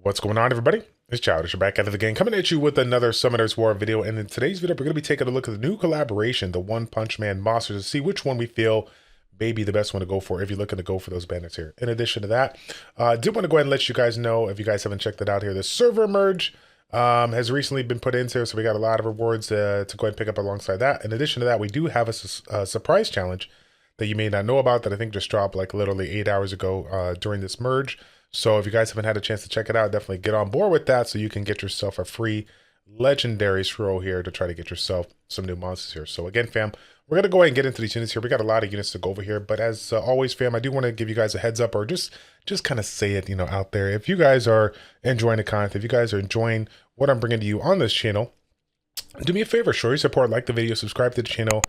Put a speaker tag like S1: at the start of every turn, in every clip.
S1: What's going on, everybody? It's Childish. You're back out of the game, coming at you with another Summoner's War video. And in today's video, we're going to be taking a look at the new collaboration, the One Punch Man monsters, to see which one we feel may be the best one to go for if you're looking to go for those banners here. In addition to that, I did want to go ahead and let you guys know, if you guys haven't checked it out here, the server merge has recently been put into here, so we got a lot of rewards to go ahead and pick up alongside that. In addition to that, we do have a surprise challenge that you may not know about that I think just dropped like literally 8 hours ago during this merge. So if you guys haven't had a chance to check it out, definitely get on board with that so you can get yourself a free legendary scroll here to try to get yourself some new monsters here. So again, fam, we're going to go ahead and get into these units here. We got a lot of units to go over here, but as always, fam, I do want to give you guys a heads up, or just kind of say it, out there. If you guys are enjoying the content, if you guys are enjoying what I'm bringing to you on this channel, do me a favor, show your support, like the video, subscribe to the channel,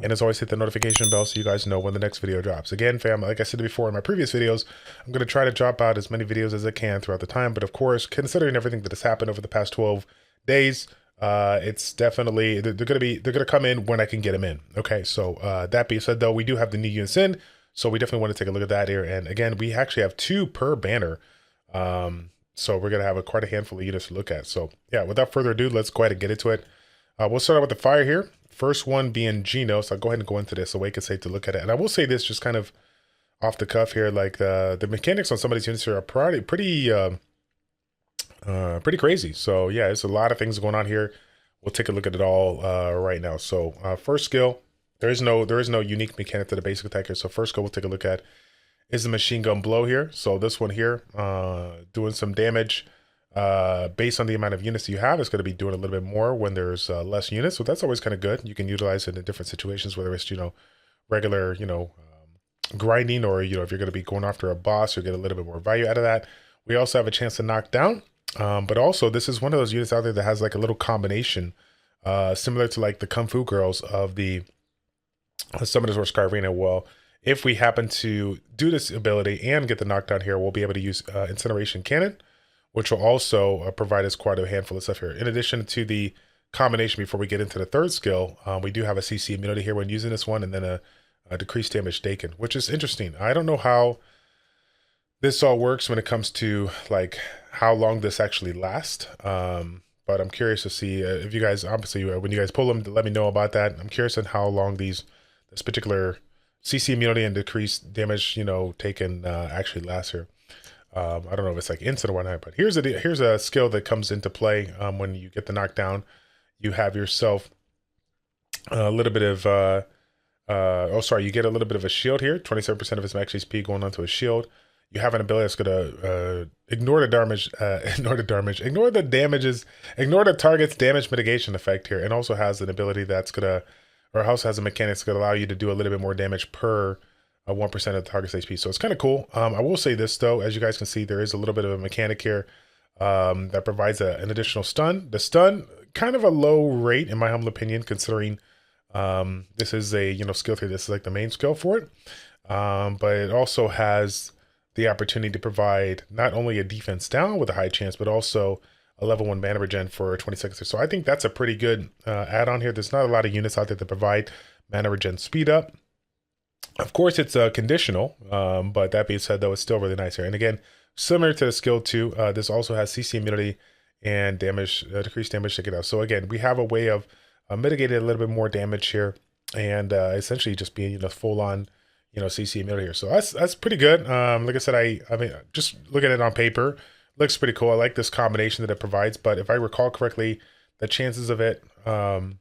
S1: and as always, hit the notification bell so you guys know when the next video drops. Again, fam, like I said before in my previous videos, I'm going to try to drop out as many videos as I can throughout the time. But of course, considering everything that has happened over the past 12 days, it's definitely, they're going to come in when I can get them in. Okay, so that being said, though, we do have the new units in, so we definitely want to take a look at that here. And again, we actually have 2 per banner. So we're going to have quite a handful of units to look at. So yeah, without further ado, let's go ahead and get into it. We'll start out with the fire here. First one being Gino, so I'll go ahead and go into this so we can say to look at it. And I will say this just kind of off the cuff here, like the mechanics on some of these units here are pretty crazy. So yeah, there's a lot of things going on here. We'll take a look at it all right now. So first skill, there is no unique mechanic to the basic attack here. So first skill we'll take a look at is the machine gun blow here. So this one here, doing some damage. Based on the amount of units you have, it's going to be doing a little bit more when there's less units. So that's always kind of good. You can utilize it in different situations, whether it's, regular, grinding, or, if you're going to be going after a boss, you'll get a little bit more value out of that. We also have a chance to knock down. But also this is one of those units out there that has like a little combination, similar to like the Kung Fu Girls of the Summoners War Skyarena. Well, if we happen to do this ability and get the knockdown here, we'll be able to use Incineration Cannon, which will also provide us quite a handful of stuff here. In addition to the combination, before we get into the third skill, we do have a CC immunity here when using this one, and then a decreased damage taken, which is interesting. I don't know how this all works when it comes to like how long this actually lasts, but I'm curious to see if you guys, obviously, when you guys pull them, let me know about that. I'm curious on how long this particular CC immunity and decreased damage, taken actually lasts here. I don't know if it's like instant or whatnot, but here's a skill that comes into play when you get the knockdown. You have yourself a little bit of you get a little bit of a shield here. 27% of its max HP going onto a shield. You have an ability that's gonna ignore the target's damage mitigation effect here, and also has an ability that's gonna, or also has a mechanic that's gonna allow you to do a little bit more damage per 1% of the target's HP. So it's kind of cool. I will say this though, as you guys can see, there is a little bit of a mechanic here that provides an additional stun. The stun, kind of a low rate in my humble opinion, considering this is a skill tree. This is like the main skill for it, but it also has the opportunity to provide not only a defense down with a high chance, but also a level 1 mana regen for 20 seconds. So I think that's a pretty good add-on here. There's not a lot of units out there that provide mana regen speed up. Of course, it's conditional, but that being said, though, it's still really nice here. And again, similar to the skill 2, this also has CC immunity and damage, decreased damage taken out. So again, we have a way of mitigating a little bit more damage here, and essentially just being full on CC immunity here. So that's pretty good. Like I said, I mean, just looking at it on paper, looks pretty cool. I like this combination that it provides. But if I recall correctly, the chances of it, going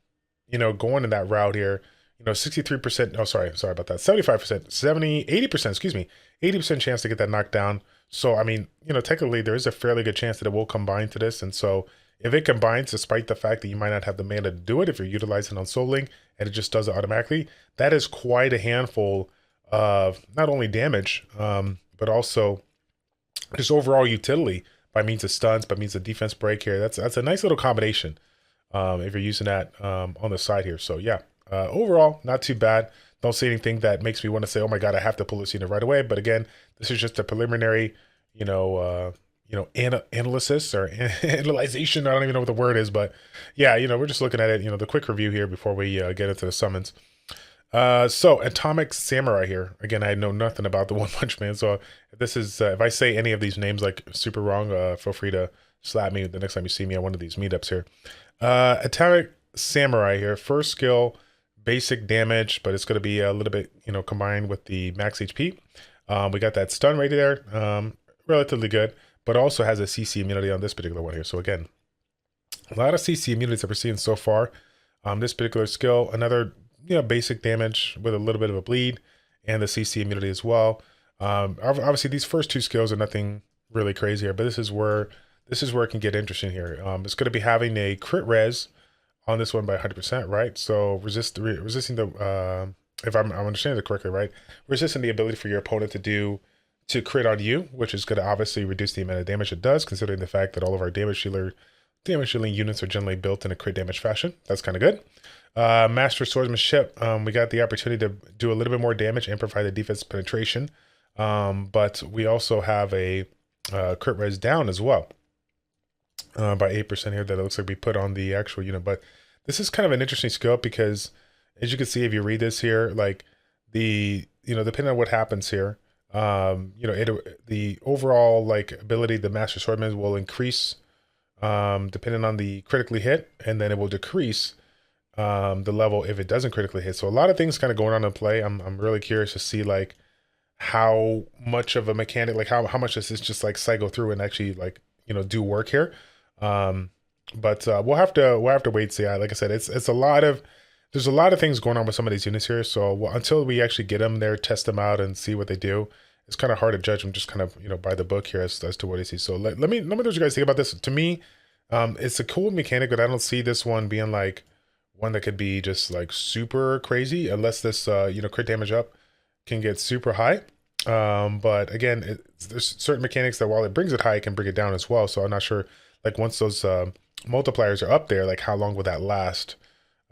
S1: in that route here, 63%, oh, sorry about that, 75%, 80%, excuse me, 80% chance to get that knocked down. So, I mean, technically there is a fairly good chance that it will combine to this. And so if it combines, despite the fact that you might not have the mana to do it, if you're utilizing on Soul Link and it just does it automatically, that is quite a handful of not only damage, but also just overall utility by means of stuns, by means of defense break here. That's a nice little combination if you're using that on the side here. So yeah. Overall, not too bad. Don't see anything that makes me want to say, oh my God, I have to pull this unit right away. But again, this is just a preliminary, analysis or analyzation. I don't even know what the word is, but yeah, we're just looking at it, the quick review here before we get into the summons. So Atomic Samurai here. Again, I know nothing about the One Punch Man, so if this is if I say any of these names like super wrong, feel free to slap me the next time you see me at one of these meetups here. Atomic Samurai here. First skill, basic damage, but it's going to be a little bit, combined with the max HP. We got that stun rate there, relatively good, but also has a CC immunity on this particular one here. So again, a lot of CC immunities that we're seeing so far. This particular skill, another basic damage with a little bit of a bleed and the CC immunity as well. Obviously, these first two skills are nothing really crazy here, but this is where it can get interesting here. It's going to be having a crit res on this one by 100%, right? So resisting the if I'm understanding it correctly, right? Resisting the ability for your opponent to crit on you, which is going to obviously reduce the amount of damage it does, considering the fact that all of our damage shielding units are generally built in a crit damage fashion. That's kind of good. Master Swordsmanship, we got the opportunity to do a little bit more damage and provide the defense penetration, but we also have a crit res down as well by 8% here that it looks like we put on the actual unit. But this is kind of an interesting skill because, as you can see, if you read this here, like depending on what happens here, the overall like ability, the Master Swordsman will increase depending on the critically hit, and then it will decrease the level if it doesn't critically hit. So a lot of things kind of going on in play. I'm really curious to see like how much of a mechanic, like how much does this just like cycle through and actually like do work here. But we'll have to wait and see. Like I said, there's a lot of things going on with some of these units here. So until we actually get them there, test them out, and see what they do, it's kind of hard to judge them just kind of by the book here as to what I see. So let me know what you guys think about this. To me, it's a cool mechanic, but I don't see this one being like one that could be just like super crazy unless this crit damage up can get super high. But again, there's certain mechanics that while it brings it high, it can bring it down as well. So I'm not sure, like once those multipliers are up there, like how long will that last?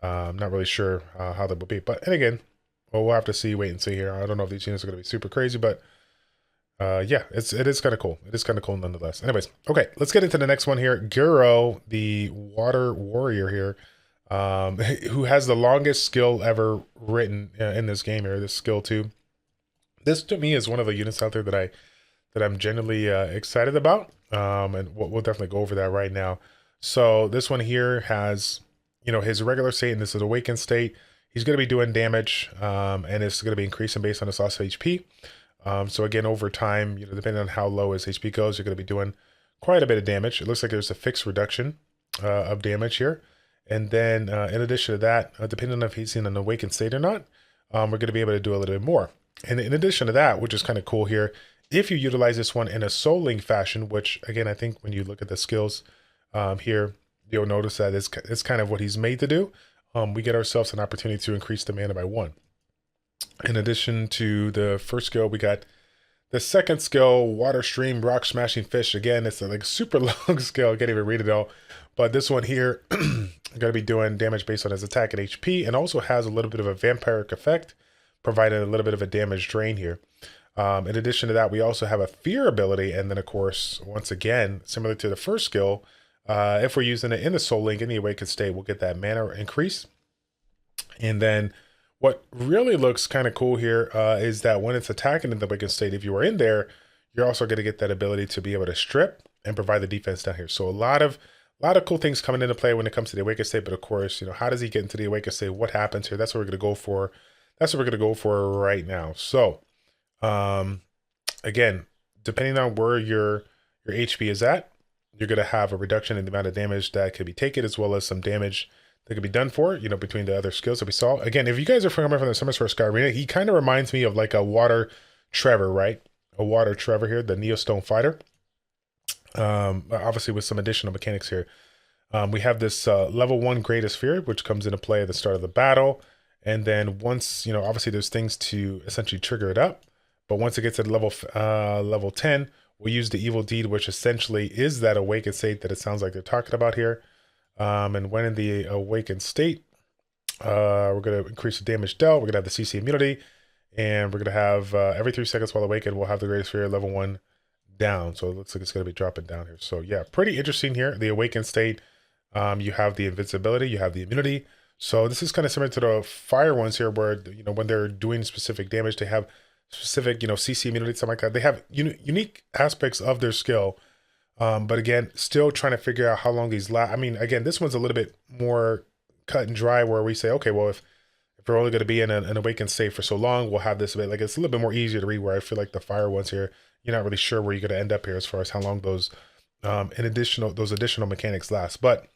S1: I'm not really sure how that will be. But and again, we'll have to see, wait and see here. I don't know if these units are going to be super crazy, but yeah, it is kind of cool. It is kind of cool nonetheless. Anyways, okay, let's get into the next one here. Guro, the water warrior here, who has the longest skill ever written in this game here, this skill 2. This to me is one of the units out there that I'm genuinely excited about, and we'll definitely go over that right now. So this one here has his regular state, and this is awakened state. He's going to be doing damage, and it's going to be increasing based on his loss of HP. So again, over time, depending on how low his HP goes, you're going to be doing quite a bit of damage. It looks like there's a fixed reduction of damage here. And then in addition to that, depending on if he's in an awakened state or not, we're going to be able to do a little bit more. And in addition to that, which is kind of cool here, if you utilize this one in a Soul Link fashion, which again, I think when you look at the skills here, you'll notice that it's kind of what he's made to do. We get ourselves an opportunity to increase the mana by 1. In addition to the first skill, we got the second skill, Water Stream, Rock Smashing Fish. Again, it's a super long skill. I can't even read it all. But this one here, going to be doing damage based on his attack and HP, and also has a little bit of a vampiric effect, providing a little bit of a damage drain here. In addition to that, we also have a fear ability. And then, of course, once again, similar to the first skill, if we're using it in the Soul Link in the awakened state, we'll get that mana increase. And then what really looks kind of cool here is that when it's attacking in the awakened state, if you are in there, you're also going to get that ability to be able to strip and provide the defense down here. So a lot of cool things coming into play when it comes to the awakened state. But of course, how does he get into the awakened state? What happens here? That's what we're going to go for. That's what we're going to go for right now. So again, depending on where your HP is at, you're going to have a reduction in the amount of damage that could be taken, as well as some damage that could be done for, between the other skills that we saw. Again, if you guys are familiar from the Summers for Sky Arena, he kind of reminds me of like a Water Trevor, right? A Water Trevor here, the Neostone Fighter. Obviously with some additional mechanics here. We have this level 1 Greatest Fear, which comes into play at the start of the battle. And then once, obviously there's things to essentially trigger it up. But once it gets at level 10, we'll use the Evil Deed, which essentially is that awakened state that it sounds like they're talking about here. And when in the awakened state, we're going to increase the damage dealt. We're going to have the CC immunity, and we're going to have every 3 seconds while awakened, we'll have the Greatest Fear level 1 down. So it looks like it's going to be dropping down here. So yeah, pretty interesting here. The awakened state, you have the invincibility, you have the immunity. So this is kind of similar to the fire ones here, where when they're doing specific damage, they have specific CC immunity, something like that. They have unique aspects of their skill, but again, still trying to figure out how long these last. I mean, again, this one's a little bit more cut and dry, where we say, okay, well, if we're only going to be in an awakened state for so long, we'll have this a bit. Like, it's a little bit more easier to read, where I feel like the fire ones here, you're not really sure where you're going to end up here as far as how long those additional mechanics last. But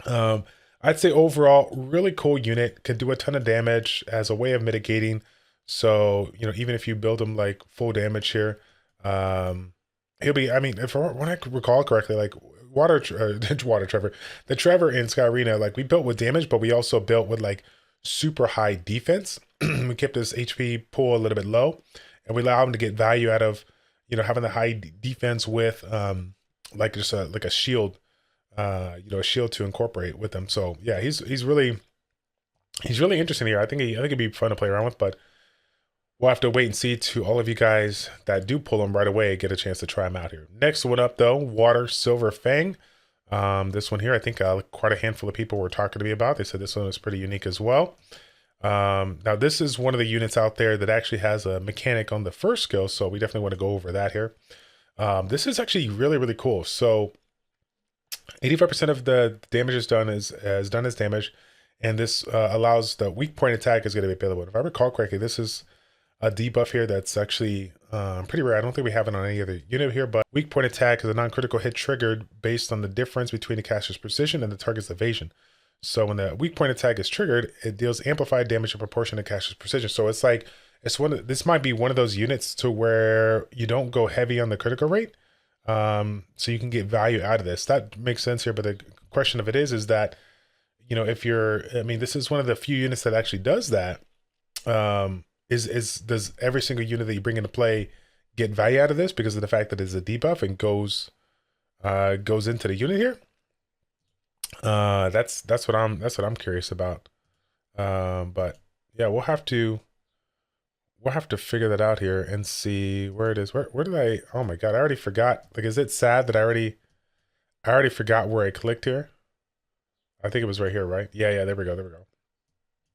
S1: I'd say overall, really cool unit, can do a ton of damage as a way of mitigating. So, even if you build him like full damage here, he'll be, I mean, when I recall correctly, like Water Trevor, the Trevor in Sky Arena, like we built with damage, but we also built with like super high defense. We kept his HP pool a little bit low, and we allow him to get value out of, having the high defense with, like just like a shield, a shield to incorporate with him. So yeah, he's really interesting here. I think it'd be fun to play around with, but we'll have to wait and see to all of you guys that do pull him right away, get a chance to try him out here. Next one up though, Water Silver Fang. This one here, I think quite a handful of people were talking to me about. They said this one is pretty unique as well. Now this is one of the units out there that actually has a mechanic on the first skill, so we definitely want to go over that here. This is actually really, really cool. So 85% of the damage is done as damage, and this allows the weak point attack is going to be available. If I recall correctly, this is a debuff here that's actually pretty rare. I don't think we have it on any other unit here, but weak point attack is a non-critical hit triggered based on the difference between the caster's precision and the target's evasion. So when the weak point attack is triggered, it deals amplified damage in proportion to caster's precision. So it's like, this might be one of those units to where you don't go heavy on the critical rate. So you can get value out of this. That makes sense here, but the question of it is that, if this is one of the few units that actually does that. Does every single unit that you bring into play get value out of this because of the fact that it's a debuff and goes into the unit here? That's what I'm curious about. But yeah, we'll have to figure that out here and see where it is. Where did I? Oh my god, I already forgot. Like, is it sad that I already forgot where I clicked here? I think it was right here, right? Yeah, there we go.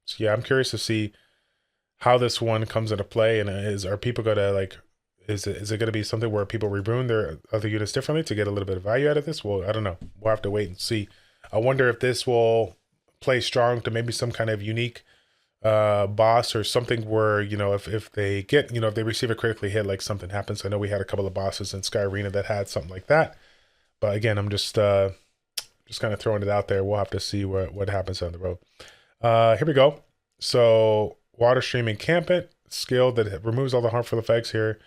S1: So yeah, I'm curious to see how this one comes into play, and are people gonna like, is it gonna be something where people rebrune their other units differently to get a little bit of value out of this? Well, I don't know. We'll have to wait and see. I wonder if this will play strong to maybe some kind of unique boss or something where, if they get, if they receive a critically hit, like something happens. I know we had a couple of bosses in Sky Arena that had something like that, but again, I'm just kind of throwing it out there. We'll have to see what happens down the road. Here we go. So Water Stream Encampment, skill that removes all the harmful effects here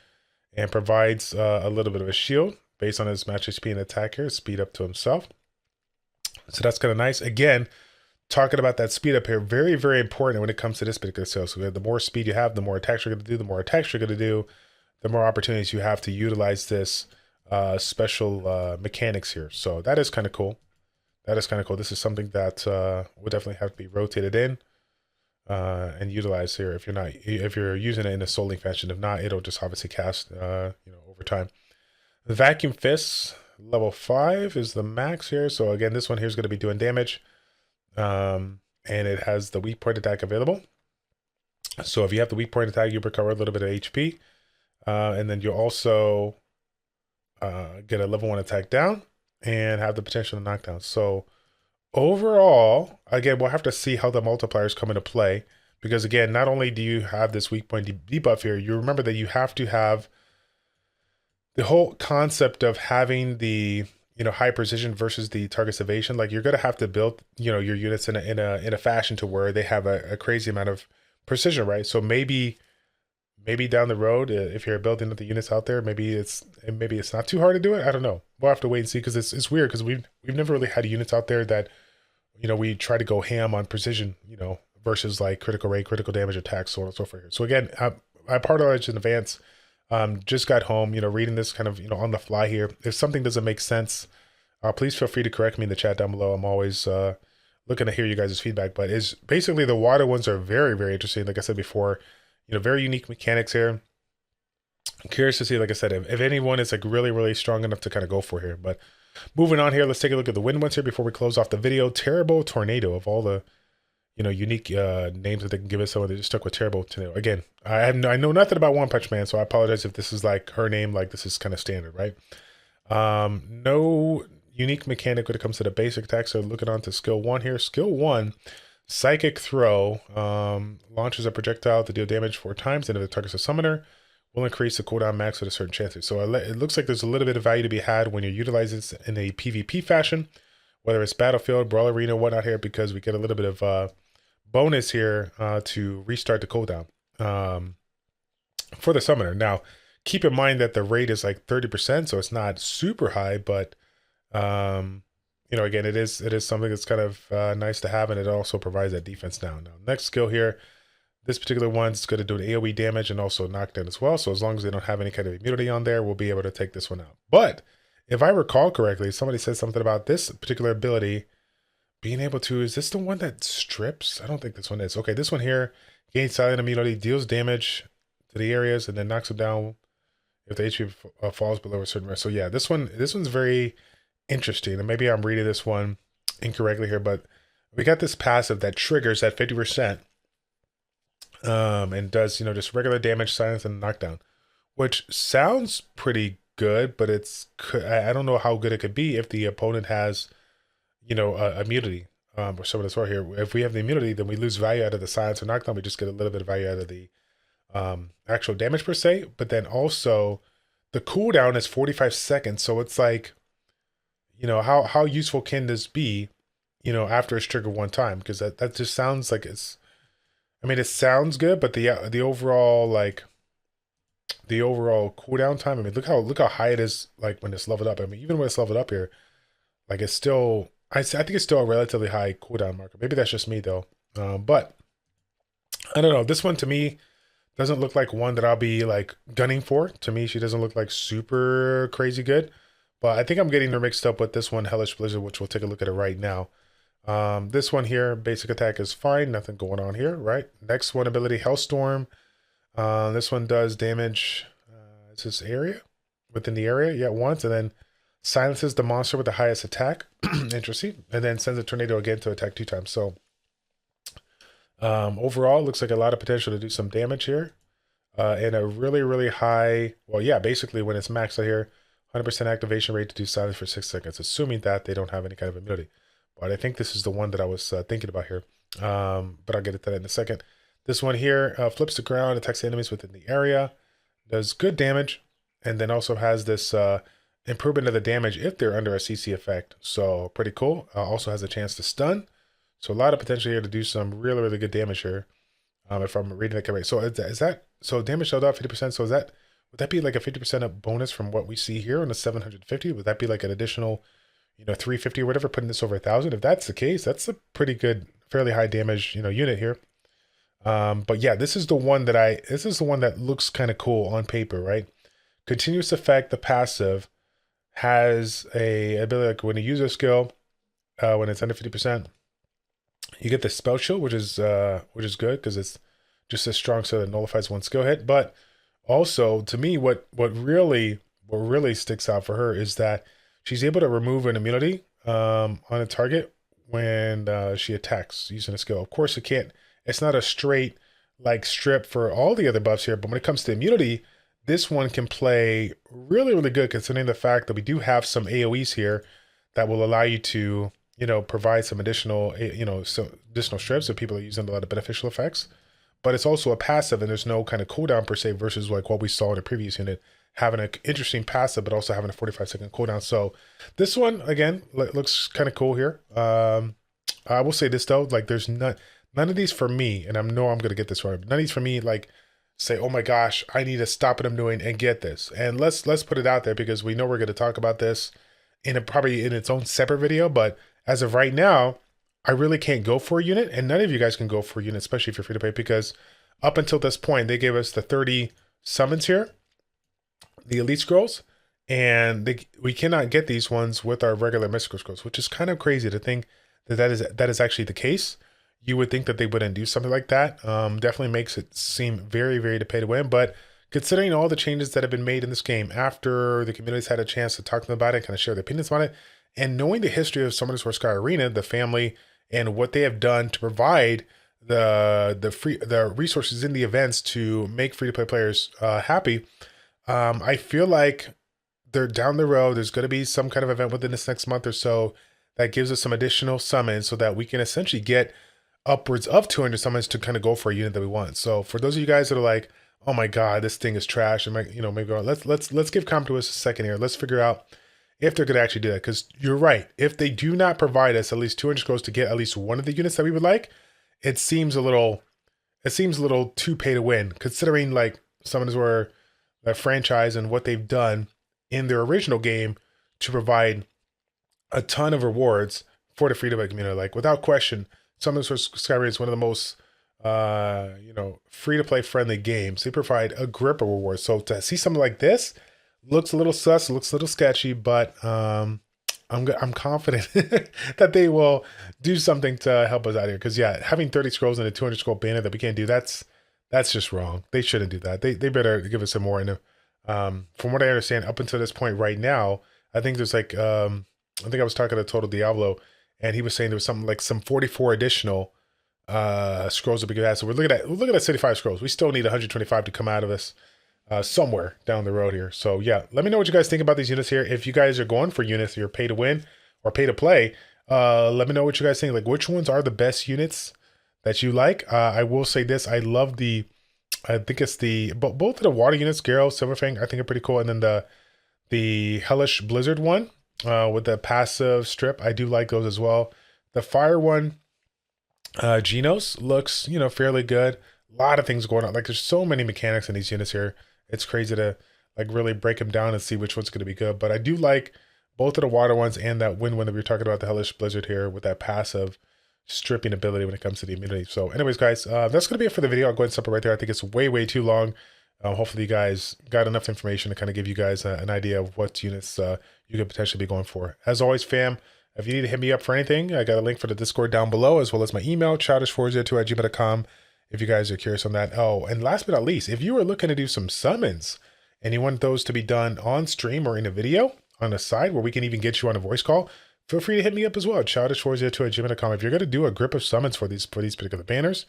S1: and provides a little bit of a shield based on his match HP and attack here, speed up to himself. So that's kind of nice. Again, talking about that speed up here, very, very important when it comes to this particular skill. So the more speed you have, the more attacks you're going to do, the more attacks you're going to do, the more opportunities you have to utilize this special mechanics here. So that is kind of cool. This is something that will definitely have to be rotated in and utilized here if you're using it in a soul link fashion. If not, it'll just obviously cast over time. The Vacuum Fists, level 5 is the max here. So again, this one here is going to be doing damage. And it has the weak point attack available. So if you have the weak point attack, you recover a little bit of HP. And then you'll also get a level 1 attack down and have the potential to knock down. So overall, again, we'll have to see how the multipliers come into play, because again, not only do you have this weak point debuff here, you remember that you have to have the whole concept of having the high precision versus the target's evasion. Like, you're gonna have to build your units in a fashion to where they have a crazy amount of precision, right? So maybe down the road, if you're building the units out there, maybe it's not too hard to do it. I don't know. We'll have to wait and see, because it's weird, because we've never really had units out there that we try to go ham on precision, versus like critical rate, critical damage, attacks, so on and so forth. So again, I apologize in advance. Just got home, reading this kind of on the fly here. If something doesn't make sense, please feel free to correct me in the chat down below. I'm always looking to hear you guys' feedback. But it's basically, the water ones are very, very interesting. Like I said before, very unique mechanics here. I'm curious to see, like I said, if anyone is like really, really strong enough to kind of go for here. But moving on here, let's take a look at the wind ones here before we close off the video. Terrible Tornado, of all the unique names that they can give us. So they just stuck with terrible tornado. Again, I know nothing about One Punch Man, so I apologize if this is like her name. Like this is kind of standard, right? No unique mechanic when it comes to the basic attack. So looking on to skill 1 here. Skill 1, Psychic Throw, launches a projectile to deal damage 4 times, and if it targets a summoner, will increase the cooldown max with a certain chance. So it looks like there's a little bit of value to be had when you're utilizing this in a PvP fashion, whether it's Battlefield, Brawl Arena, whatnot here, because we get a little bit of bonus here to restart the cooldown for the summoner. Now, keep in mind that the rate is like 30%, so it's not super high, but again, it is something that's kind of nice to have, and it also provides that defense down. Now, next skill here, this particular one's going to do an AoE damage and also knockdown as well. So as long as they don't have any kind of immunity on there, we'll be able to take this one out. But if I recall correctly, somebody said something about this particular ability being able to, is this the one that strips? I don't think this one is. Okay, this one here, gains silent immunity, deals damage to the areas, and then knocks them down if the HP falls below a certain rest. So yeah, this one's very interesting. And maybe I'm reading this one incorrectly here, but we got this passive that triggers at 50%. And does, just regular damage, silence, and knockdown, which sounds pretty good, but I don't know how good it could be if the opponent has, immunity, or some of this right here. If we have the immunity, then we lose value out of the silence or knockdown. We just get a little bit of value out of the actual damage per se, but then also the cooldown is 45 seconds. So it's like, how useful can this be, after it's triggered one time? Because that just sounds like it sounds good, but the overall cooldown time. Look how high it is. Like when it's leveled up. Even when it's leveled up here, like it's still. I think it's still a relatively high cooldown marker. Maybe that's just me though. But I don't know. This one to me doesn't look like one that I'll be like gunning for. To me, she doesn't look like super crazy good. But I think I'm getting her mixed up with this one, Hellish Blizzard, which we'll take a look at it right now. This one here, basic attack is fine. Nothing going on here, right? Next one, ability Hellstorm. This one does damage. It's this area, within the area, yeah, once, and then silences the monster with the highest attack. Interesting. And then sends a tornado again to attack 2 times. So overall, looks like a lot of potential to do some damage here. And a really, really high, well, yeah, basically when it's maxed out here, 100% activation rate to do silence for 6 seconds, assuming that they don't have any kind of immunity. But I think this is the one that I was thinking about here. But I'll get to that in a second. This one here flips the ground, attacks enemies within the area, does good damage, and then also has this improvement of the damage if they're under a CC effect. So pretty cool. Also has a chance to stun. So a lot of potential here to do some really, really good damage here. If I'm reading that correctly. So is that so damage held out 50%? So would that be like a 50% up bonus from what we see here on the 750? Would that be like an additional 350 or whatever, putting this over 1,000? If that's the case, that's a pretty good, fairly high damage, unit here. But yeah, this is the one that looks kind of cool on paper, right? Continuous effect, the passive, has a ability like when you use a skill, when it's under 50%, you get the spell shield, which is good because it's just as strong, so it nullifies one skill hit. But also, to me, what really sticks out for her is that she's able to remove an immunity on a target when she attacks using a skill. Of course, it's not a straight like strip for all the other buffs here, but when it comes to immunity, this one can play really, really good, considering the fact that we do have some AoEs here that will allow you to, provide some additional, additional strips if people are using a lot of beneficial effects. But it's also a passive, and there's no kind of cooldown per se versus like what we saw in the previous unit, having an interesting passive, but also having a 45-second cooldown. So this one, again, looks kind of cool here. I will say this though, like there's none of these for me, and I know I'm going to get this right. None of these for me, like say, oh my gosh, I need to stop what I'm doing and get this. And let's put it out there because we know we're going to talk about this probably in its own separate video. But as of right now, I really can't go for a unit, and none of you guys can go for a unit, especially if you're free to play, because up until this point, they gave us the 30 summons here, the elite scrolls, and we cannot get these ones with our regular mystical scrolls, which is kind of crazy to think that is actually the case. You would think that they wouldn't do something like that. Definitely makes it seem very, very to pay to win. But considering all the changes that have been made in this game after the community's had a chance to talk to them about it, kind of share their opinions on it, and knowing the history of Summoners War Sky Arena, the family and what they have done to provide the resources in the events to make free-to-play players happy. I feel like they're down the road. There's going to be some kind of event within this next month or so that gives us some additional summons so that we can essentially get upwards of 200 summons to kind of go for a unit that we want. So for those of you guys that are like, oh my god, this thing is trash, and maybe let's give Comp to us a second here. Let's figure out if they're going to actually do that, because you're right. If they do not provide us at least 200 scrolls to get at least one of the units that we would like, it seems a little too pay to win, considering like summoners were a franchise and what they've done in their original game to provide a ton of rewards for the free-to-play community. Like without question, Summoners for Skyrage is one of the most free-to-play friendly games. They provide a grip of rewards. So to see something like this looks a little sus, looks a little sketchy, but I'm confident that they will do something to help us out here. Because yeah, having 30 scrolls and a 200 scroll banner that we can't do, that's just wrong. They shouldn't do that. They better give us some more. And from what I understand, up until this point right now, I think there's like I think I was talking to Total Diablo, and he was saying there was something like some 44 additional scrolls that we could have. So we're looking at 75 scrolls. We still need 125 to come out of us somewhere down the road here. So yeah, let me know what you guys think about these units here. If you guys are going for units, you're pay to win or pay to play, let me know what you guys think. Like which ones are the best units that you like. I will say this, I love I think it's both of the water units, Garo, Silverfang, I think are pretty cool. And then the Hellish Blizzard one with the passive strip, I do like those as well. The fire one, Genos, looks, fairly good. A lot of things going on. Like there's so many mechanics in these units here. It's crazy to like really break them down and see which one's going to be good. But I do like both of the water ones and that wind one that we were talking about, the Hellish Blizzard here with that passive stripping ability when it comes to the immunity. So anyways, guys, that's going to be it for the video. I'll go ahead and stop it right there. I think it's way too long. Hopefully you guys got enough information to kind of give you guys an idea of what units you could potentially be going for. As always, fam, if you need to hit me up for anything, I got a link for the Discord down below, as well as my email, childish402@gmail.com, if you guys are curious on that. Oh, and last but not least, if you are looking to do some summons and you want those to be done on stream or in a video on the side where we can even get you on a voice call, feel free to hit me up as well, childish402@gmail.com. If you're going to do a grip of summons for these particular banners,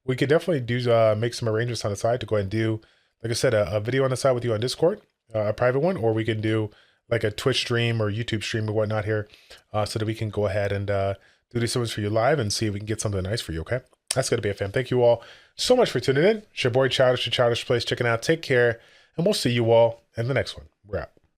S1: we could definitely do make some arrangements on the side to go ahead and do, like I said, a video on the side with you on Discord, a private one, or we can do like a Twitch stream or YouTube stream or whatnot here, so that we can go ahead and do these summons for you live and see if we can get something nice for you, okay? That's going to be it, fam. Thank you all so much for tuning in. It's your boy Childish, Childish Plays, checking out. Take care, and we'll see you all in the next one. We're out.